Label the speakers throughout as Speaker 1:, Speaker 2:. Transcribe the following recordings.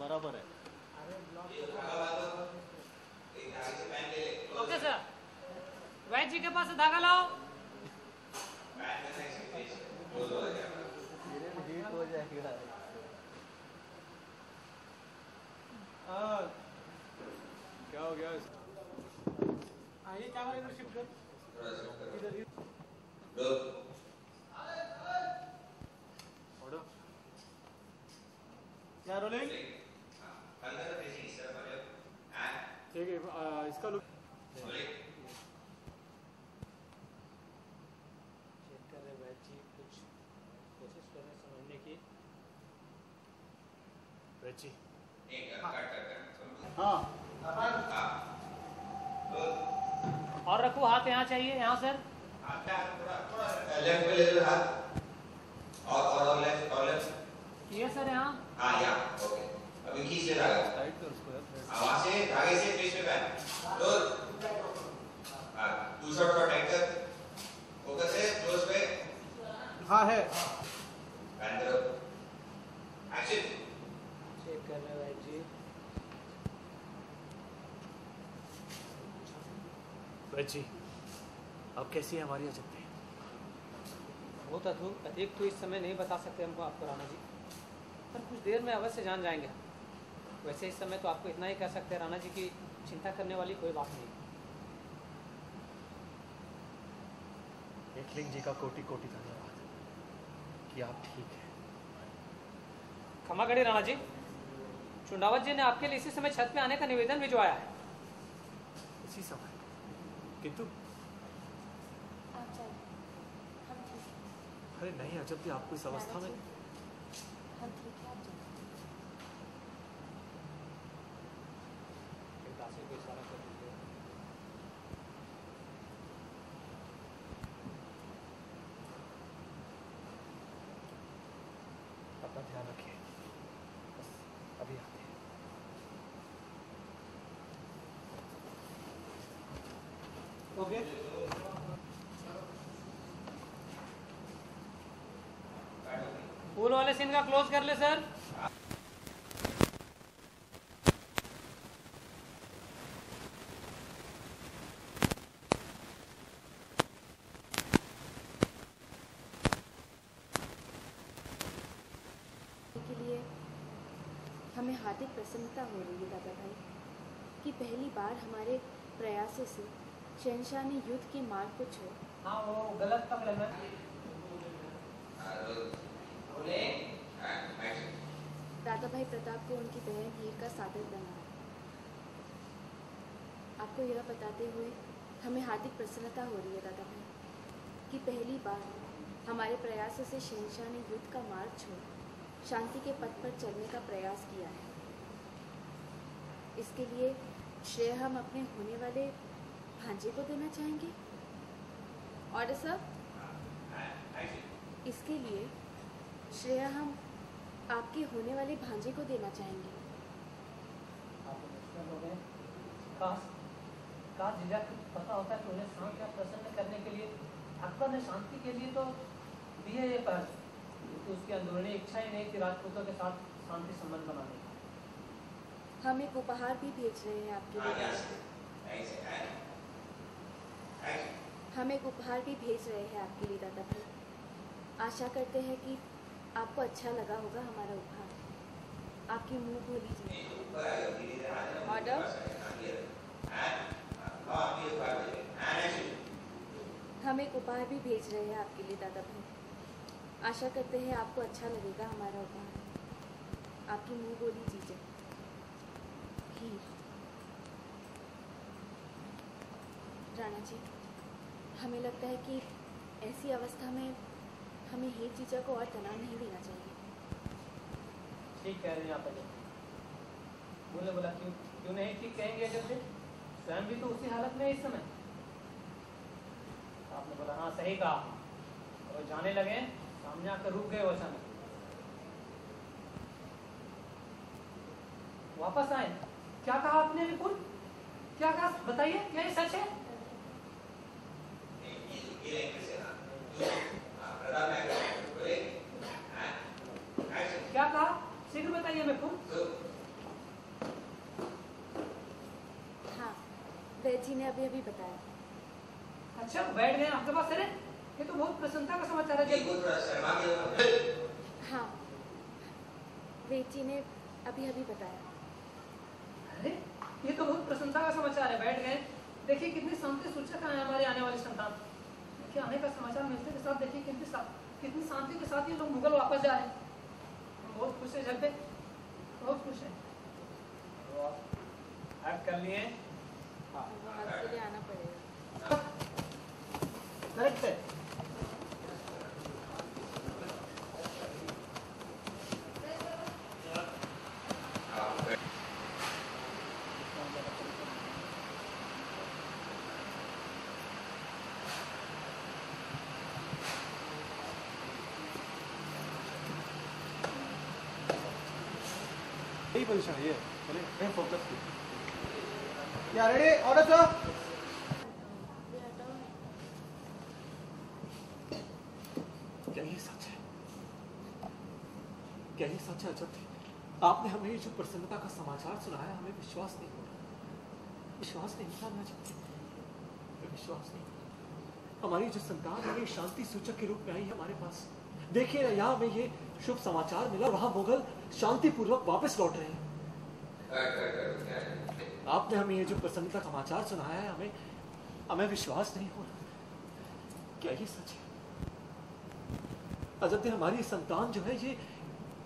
Speaker 1: बराबर है।
Speaker 2: Okay sir, वैद जी के पास से धागा लाओ।
Speaker 1: हीट हो जाएगा। क्या हो गया?
Speaker 2: आइए कैमरा इधर शिफ्ट कर। इधर क्या रोलिंग? ठीक है, इसका लुक चेक कर रहे वैद जी, कुछ कोशिश कर रहे समझने की। वैद जी हाँ, और रखो हाथ यहाँ चाहिए, यहाँ सर।
Speaker 3: लेफ्ट पे ले लो हाथ। और लेफ्ट
Speaker 2: ये सर यहाँ।
Speaker 3: हाँ यहाँ, ओके। अभी खींच ले धागा।
Speaker 1: टाइट कर उसको यार।
Speaker 3: वहाँ से धागे से ट्विस्ट पे पहन। दो। हाँ, दूसरा थोड़ा टाइट कर। फोकस है क्लोज पे।
Speaker 1: हाँ है।
Speaker 3: पहन करो। एक्शन।
Speaker 2: चेक कर रहे वैद जी।
Speaker 1: वैद जी, अब कैसी है हमारी अजंती?
Speaker 2: बहुत अधिक तो इस समय नहीं बता सकते हमको आपको राणा जी, पर कुछ देर में अवश्य जान जाएंगे। वैसे इस समय तो आपको इतना ही कह सकते हैं राणा जी की चिंता करने वाली कोई बात नहीं।
Speaker 1: एकलिंग जी का कोटि कोटि धन्यवाद कि आप ठीक हैं।
Speaker 2: क्षमा करिए राणा जी, चुंडावत जी ने आपके लिए इसी समय छत पे आने का निवेदन भिजवाया है।
Speaker 1: इसी समय? किंतु अरे नहीं अजब, आपको इस अवस्था में।
Speaker 2: दासी को इशारा कर दीजिए।
Speaker 1: अपना ध्यान रखिए, बस अभी आते हैं।
Speaker 2: ओके। फूल वाले सीन का क्लोज कर ले सर।
Speaker 4: के लिए हमें हार्दिक प्रसन्नता हो रही है दादा भाई कि पहली बार हमारे प्रयासों से शहंशाह ने युद्ध के मार्ग को छोड़।
Speaker 2: हाँ वो गलत पकड़े मैं।
Speaker 4: दादा भाई प्रताप को उनकी बहन हीर का सादर बनाया। आपको यह बताते हुए हमें हार्दिक प्रसन्नता हो रही है दादा भाई कि पहली बार हमारे प्रयासों से शहंशाह ने युद्ध का मार्ग छोड़ शांति के पथ पर चलने का प्रयास किया है। इसके लिए श्रेय हम अपने होने वाले भांजे को देना चाहेंगे। Order sir. इसके लिए श्रेय हम आपके होने वाले भांजे को देना चाहेंगे।
Speaker 2: काश जीजा को पता होता कि उन्हें शांत या प्रसन्न करने के लिए अकबर ने शांति के लिए तो दिए ये पैर, तो उसकी अंदरूनी इच्छा ही नहीं थी राजपूतों के साथ शांति संबंध बनाने की।
Speaker 4: हम एक उपहार भी भेज रहे हैं आपके लिए। हम एक उपहार भी भेज रहे हैं आपके लिए दादा भाई। आशा करते हैं कि आपको अच्छा लगा होगा हमारा उपहार। आपकी मुंह खोली जी। ऑर्डर। हम एक उपहार भी भेज रहे हैं आपके लिए दादा भाई। आशा करते हैं आपको अच्छा लगेगा हमारा उपहार। आपकी मुंह बोली चीजें। राणा जी, हमें लगता है कि ऐसी अवस्था में हमें हीर जीजा को और तनाव नहीं देना चाहिए।
Speaker 2: ठीक कह रहे हैं आप। बोले बोला क्यों नहीं ठीक कहेंगे? जब से स्वयं भी तो उसी हालत में है इस समय। बोला हाँ सही कहा। और जाने लगे, सामने आकर रुक गए वो अचानक। वापस आए। क्या कहा आपने विपुल? क्या कहा बताइए, क्या ये सच है? क्या कहा शीघ्र बताइए विपुल।
Speaker 4: हाँ, वैद जी ने अभी अभी बताया।
Speaker 2: अच्छा बैठ गए आपके पास? अरे ये तो बहुत प्रसन्नता का समाचार है।
Speaker 4: हाँ, वेद जी ने अभी अभी बताया।
Speaker 2: अरे ये तो बहुत प्रसन्नता का समाचार है। बैठ गए। देखिए कितनी शांति सूचक है हमारे आने वाली संतान। देखिए आने का समाचार मिलते के साथ देखिए कितनी शांति के साथ ये लोग मुगल वापस जा रहे हैं। हम बहुत खुश है जगदे, बहुत खुश है। तो आप कर लिए? हाँ
Speaker 4: वहाँ के लिए आना पड़ेगा।
Speaker 2: करेक्ट है।
Speaker 1: यही पोजीशन है ये। चलिए मैं फोकस की। या रेडी ऑर्डर सर।
Speaker 5: क्या ये सच है? क्या ये सच है अजब? आपने हमें ये जो प्रसन्नता का समाचार सुनाया, हमें विश्वास नहीं हो रहा। विश्वास नहीं हो रहा अजब, विश्वास नहीं। हमारी जो संतान है ये शांति सूचक के रूप में आई है हमारे पास। देखिए यहाँ हमें ये शुभ समाचार मिला, वहां मुगल शांतिपूर्वक वापस लौट रहे हैं। आपने हमें ये जो प्रसन्नता का समाचार सुनाया है, हमें विश्वास नहीं हो रहा। क्या ये सच है? अजब, हमारी संतान जो है ये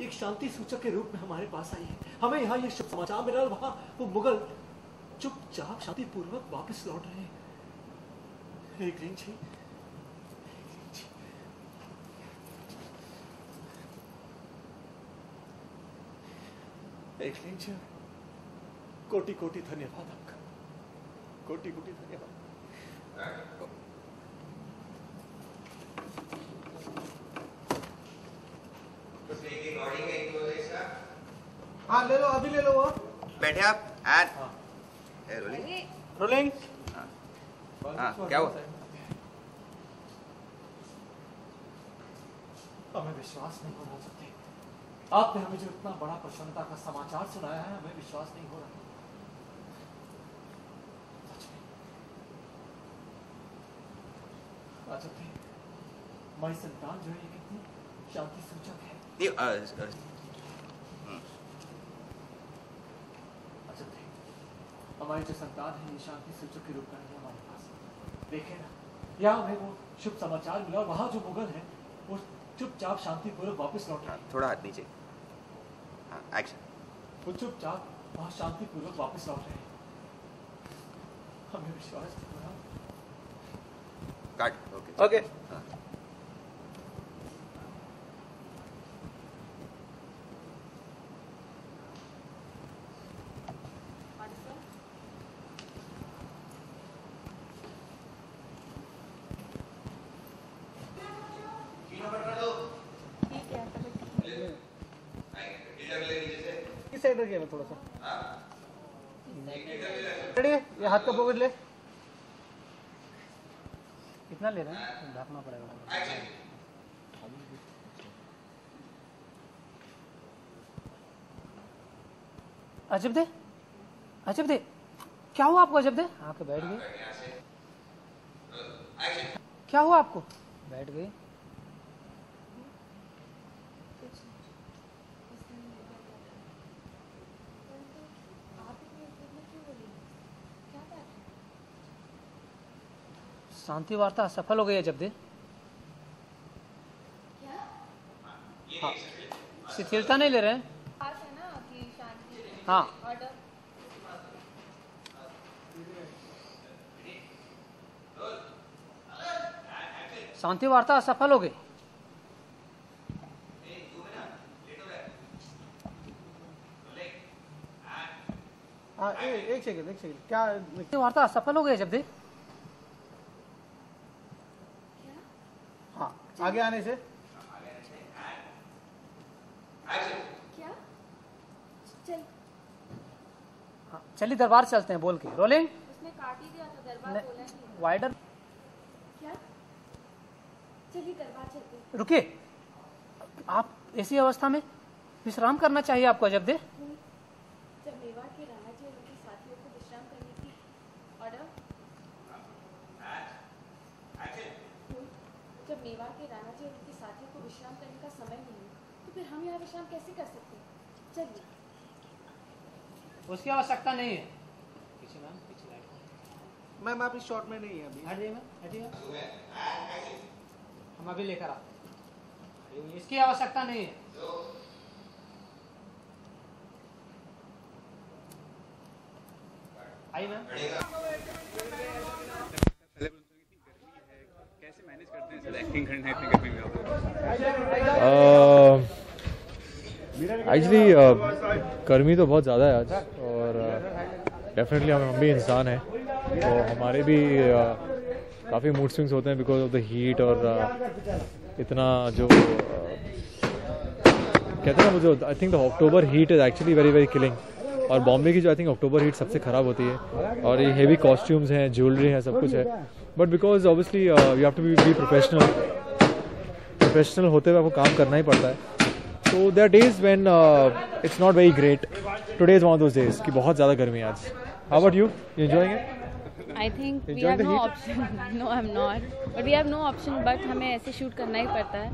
Speaker 5: एक शांति सूचक के रूप में हमारे पास आई है। हमें यहाँ ये शुभ समाचार मिला, वहां वो मुगल चुपचाप शांतिपूर्वक वापस लौट रहे हैं। एक रेंज ही एक रेंज, कोटि कोटि धन्यवाद आपका, कोटि कोटि धन्यवाद।
Speaker 1: हाँ ले लो, अभी ले लो वो।
Speaker 3: बैठे आप। And rolling
Speaker 1: rolling.
Speaker 3: हाँ क्या हुआ?
Speaker 5: हमें विश्वास नहीं होना चाहते। आपने हमें जो इतना बड़ा प्रसन्नता का समाचार सुनाया है, हमें विश्वास नहीं हो रहा। सच में अजब है, हमारी संतान जो है ये कितनी शांति सूचक है। अजब है, हमारी जो संतान है ये शांति सूचक के रूप में है हमारे पास। देखे ना, यहाँ हमें वो शुभ समाचार मिला और वहां जो मुगल है वो चुपचाप शांतिपूर्वक वापस लौट रहे हैं।
Speaker 3: थोड़ा हाथ नीचे। हाँ एक्शन।
Speaker 5: वो चुपचाप वहां शांतिपूर्वक वापस लौट रहे हैं। हमें विश्वास नहीं हो रहा।
Speaker 3: काट। Okay
Speaker 1: okay.
Speaker 3: हाँ।
Speaker 1: इस साइड रखिए ना थोड़ा सा। रेडी, ये हाथ का पॉकेट ले।
Speaker 2: कितना ले रहे हैं? ढाकना पड़ेगा। अजब दे, अजब दे, क्या हुआ आपको? अजब दे आके बैठ गए। क्या हुआ आपको? बैठ गए। शांति वार्ता सफल हो गई है जब्दे। हाँ, शिथिलता नहीं ले रहे हैं। हाँ शांति वार्ता सफल हो गई।
Speaker 1: हाँ एक सेकंड क्या?
Speaker 2: वार्ता सफल हो गई जब्दे।
Speaker 1: आगे आने से।
Speaker 4: क्या? चल।
Speaker 2: हाँ, चलिए दरबार चलते हैं बोल के। रोलिंग।
Speaker 4: उसने काट ही दिया था, दरबार बोला नहीं।
Speaker 2: वाइडर।
Speaker 4: क्या? चलिए दरबार चलते हैं।
Speaker 2: रुकिए, आप ऐसी अवस्था में विश्राम करना चाहिए आपको। जब दे
Speaker 4: जब मेवाड़ के राणा जी और उनके साथियों को विश्राम करने की ऑर्डर, जब मेवाड़ के राणा जी और उनके साथियों को विश्राम करने का समय नहीं तो फिर हम यहाँ विश्राम कैसे कर सकते हैं? चलिए।
Speaker 2: उसकी आवश्यकता नहीं है। पीछे मैम, पीछे लाइट।
Speaker 1: मैम आप इस शॉट में नहीं है अभी।
Speaker 2: हटिए मैम, हटिए। हम अभी लेकर आते हैं। इसकी आवश्यकता नहीं है। आई मैम।
Speaker 6: कैसे मैनेज करते हैं सर एक्टिंग करना है इतनी गर्मी में आप?
Speaker 7: एक्चुअली गर्मी तो बहुत ज़्यादा है आज, और डेफिनेटली हम भी इंसान हैं, तो हमारे भी काफ़ी मूड स्विंग्स होते हैं बिकॉज ऑफ द हीट। और इतना जो कहते हैं ना, मुझे I think the October heat is actually very very killing. और बॉम्बे की जो आई थिंक अक्टूबर हीट सबसे ख़राब होती है, और ये हेवी कॉस्ट्यूम्स हैं, ज्वेलरी है, सब कुछ है। But because obviously you have to be professional होते हुए आपको काम करना ही पड़ता है। So there are days when it's not very great. Today is one of those days कि बहुत ज़्यादा गर्मी है आज. How about you? You enjoying it?
Speaker 8: I think we
Speaker 7: Enjoying
Speaker 8: have
Speaker 7: the
Speaker 8: no
Speaker 7: heat?
Speaker 8: option. No, I'm not. But we have no option. But हमें ऐसे shoot करना ही पड़ता है.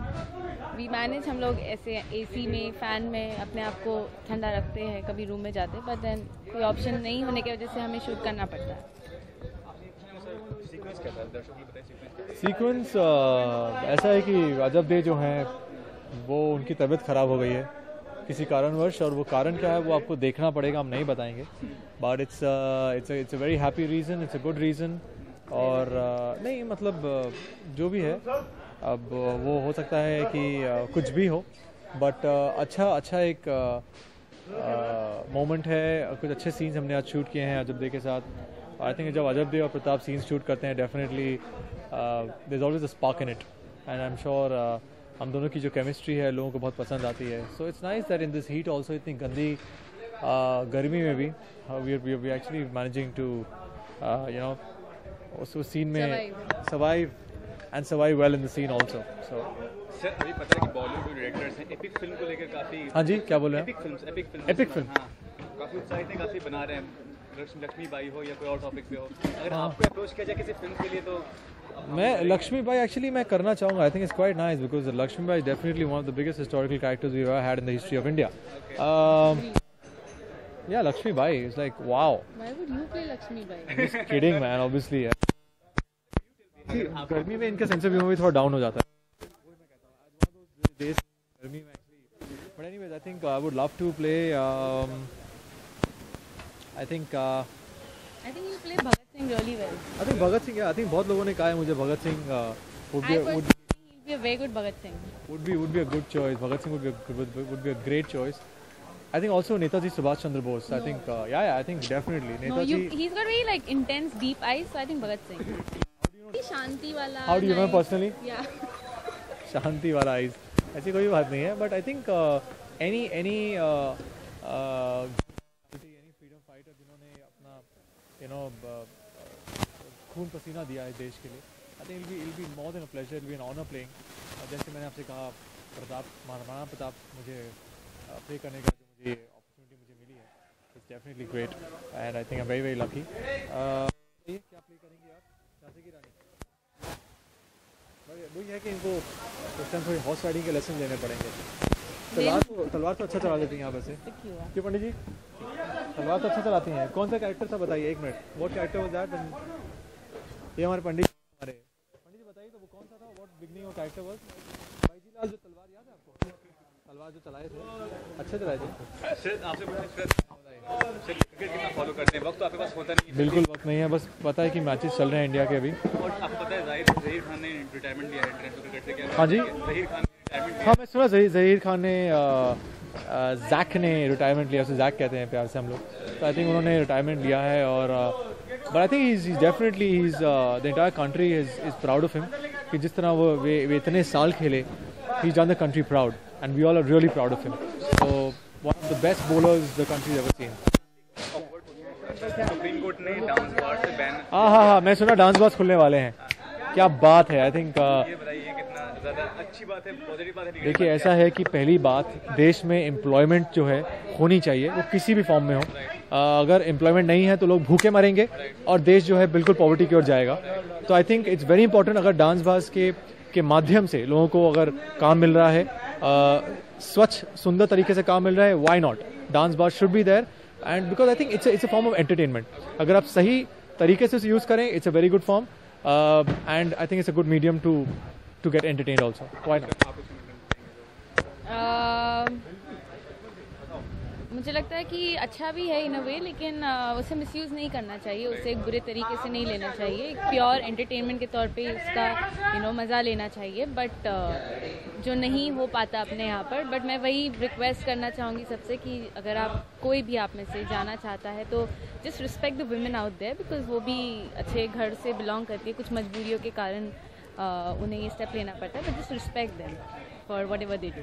Speaker 8: We manage, हम लोग ऐसे AC में, फैन में अपने आप को ठंडा रखते हैं, कभी रूम में जाते हैं. But then कोई ऑप्शन नहीं होने की वजह से हमें शूट करना पड़ता है.
Speaker 7: सीक्वेंस ऐसा है कि अजब दे जो हैं वो उनकी तबीयत ख़राब हो गई है किसी कारणवश, और वो कारण क्या है वो आपको देखना पड़ेगा, हम नहीं बताएंगे। But it's a very happy reason, it's a good reason. और नहीं मतलब जो भी है, अब वो हो सकता है कि कुछ भी हो, बट अच्छा एक मोमेंट है। कुछ अच्छे सीन्स हमने आज शूट किए हैं अजब दे के साथ। आई थिंक जब अजब दे और प्रताप सीन्स शूट करते हैं, definitely there is always a spark in it, and I am sure हम दोनों की जो केमिस्ट्री है लोगों को बहुत पसंद आती है। So it's nice that in this heat also, इतनी गंदी गर्मी में भी we actually managing to you know उस सीन में survive well in the scene also. So
Speaker 6: sir अभी पता है कि बॉलीवुड डायरेक्टर्स हैं एपिक फिल्म को लेकर काफ़ी,
Speaker 7: हाँ जी क्या बोल रहे हैं?
Speaker 6: एपिक फिल्म हाँ काफ़ी उत्साहित हैं, काफ़ी बना रहे हैं। लक्ष्मी बाई हो या कोई और टॉपिक पे हो, अगर आपको अप्रोच किया जाए किसी फिल्म के लिए तो
Speaker 7: मैं लक्ष्मी बाई एक्चुअली मैं करना चाहूँगा। I think it's quite nice because Lakshmi Bai is definitely one of the biggest historical characters we have had in the history of India. Yeah, Lakshmi Bai is like wow.
Speaker 8: Why would you play Lakshmi Bai?
Speaker 7: Just kidding man, obviously. गर्मी में इनका sense of humour भी थोड़ा down हो जाता है। गर्मी में actually, but anyways I think I would love to play I think
Speaker 8: you play Bhagat Singh really well.
Speaker 7: I think Bhagat Singh, I think बहुत लोगों ने कहा है मुझे Bhagat Singh would be
Speaker 8: He'll be a very good Bhagat Singh.
Speaker 7: would be a good choice. Bhagat Singh would be a great choice. I think also Netaji Subhash Chandra Bose. I think I think definitely Netaji.
Speaker 8: No, he's got very like intense, deep eyes. So I think Bhagat Singh. Shanti wala.
Speaker 7: How do you know him personally?
Speaker 8: Yeah.
Speaker 7: Shanti wala eyes. ऐसी कोई बात नहीं है, but I think any freedom fighter जिन्होंने अपना खून पसीना दिया है देश के लिए, I think it'll be more than a pleasure, it'll be an honor playing. जैसे मैंने आपसे कहा महाराणा प्रताप मुझे प्ले करने का जो मुझे अपॉर्चुनिटी मुझे मिली है, it's definitely great and I think I'm very lucky. क्या प्ले करेंगे आप? झांसी की रानी। वही है कि इनको उस टाइम थोड़ी हॉर्स राइडिंग के लेसन लेने पड़ेंगे। तलवार तो अच्छा चला लेती हैं आप वैसे। क्यों पंडित जी? तलवार तो अच्छा चलाती हैं। कौन सा कैरेक्टर था बताइए, एक minute. What character was that? ये हमारे पंडित जी बताइए तो वो कौन सा था? What beginning of character was? भाई जी लाल जो तलवार याद है आपको? तलवार जो चलाए थे, अच्छे चलाए थे।
Speaker 6: सर आपसे सर क्रिकेट कितना फॉलो करते हैं? वक्त तो आपके पास होता नहीं है।
Speaker 7: बिल्कुल वक्त नहीं है, बस पता है कि मैचेस चल रहे हैं इंडिया के अभी।
Speaker 6: और आपको पता है ज़हीर खान ने रिटायरमेंट लिया है इंटरनेशनल क्रिकेट से। क्या
Speaker 7: हाँ जी,
Speaker 6: ज़हीर खान ने रिटायरमेंट?
Speaker 7: हाँ मैं सुना ज़हीर खान ने जैक ने रिटायरमेंट लिया, उसे जैक कहते हैं प्यार से हम लोग। तो आई थिंक उन्होंने रिटायरमेंट लिया है, और but I think he's definitely the entire country is proud of him कि जिस तरह वे इतने साल खेले, he is done the country proud and we all are really proud of him. So one of the best bowlers the country ever seen.
Speaker 6: Supreme Court ने dance bar से ban.
Speaker 7: हाँ, मैं सुना डांस बार्स खुलने वाले हैं. क्या बात है. आई थिंक
Speaker 6: ये बताइए कितना ज़्यादा अच्छी बात है, पॉजिटिव बात है.
Speaker 7: देखिए, ऐसा है कि पहली बात, देश में एम्प्लॉयमेंट जो है होनी चाहिए, वो किसी भी फॉर्म में हो. अगर एम्प्लॉयमेंट नहीं है तो लोग भूखे मरेंगे और देश जो है बिल्कुल पॉवर्टी की ओर जाएगा. तो आई थिंक इट्स वेरी इंपॉर्टेंट, अगर डांस बार्स के माध्यम से लोगों को अगर काम मिल रहा है, स्वच्छ सुंदर तरीके से काम मिल रहा है, why not. Dance bar should be there and because I think it's a form of entertainment. अगर आप सही तरीके से यूज़ करें, it's a very good form and I think it's a good medium to get entertained also. Why not.
Speaker 8: मुझे लगता है कि अच्छा भी है इन अ वे, लेकिन उसे मिसयूज़ नहीं करना चाहिए, उसे एक बुरे तरीके से नहीं लेना चाहिए. एक प्योर एंटरटेनमेंट के तौर पे उसका मज़ा लेना चाहिए, बट जो नहीं हो पाता अपने यहाँ पर. बट मैं वही रिक्वेस्ट करना चाहूँगी सबसे कि अगर आप कोई भी आप में से जाना चाहता है तो just respect the women out there, because वो भी अच्छे घर से बिलोंग करती है. कुछ मजबूरियों के कारण उन्हें ये स्टेप लेना पड़ता है, but just respect them for what ever they do.